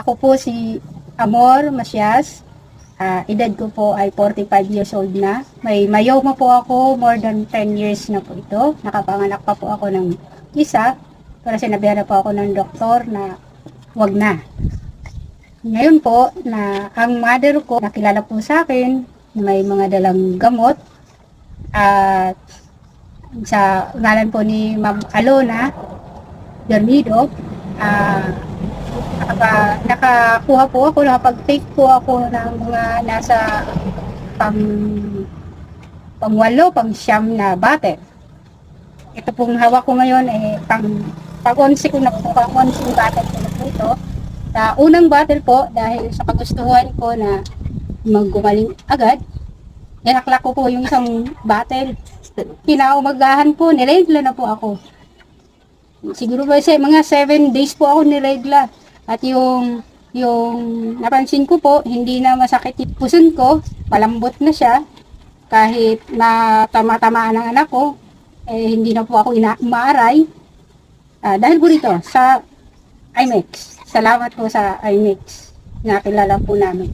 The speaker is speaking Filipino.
Ako po si Amor Macias. Edad ko po ay 45 years old na. May myoma po ako, more than 10 years na po ito. Nakapanganak pa po ako ng isa. Pero sinabihan na po ako ng doktor na wag na. Ngayon po, na ang mother ko nakilala po sa akin na may mga dalang gamot. At sa ngalan po ni Ma'am Alona Garnido, nakakuha po ako, nakapag-take po ako ng mga nasa pang-walo, pang-siyam na bottle. Ito pong hawak ko ngayon pang-11 ko na po, pang-11 bottle ko na po ito. Sa unang bottle po, dahil sa kagustuhan ko na maggumaling agad, inaklak ko po yung isang bottle. Kinaumagahan po, niregla na po ako. Siguro ba mga 7 days po ako niregla. At yung napansin ko po, hindi na masakit yung puson ko, palambot na siya. Kahit na tama-tamaan ng anak ko, hindi na po ako maaray. Dahil po dito, sa IMEX. Salamat po sa IMEX. Nakilala po namin.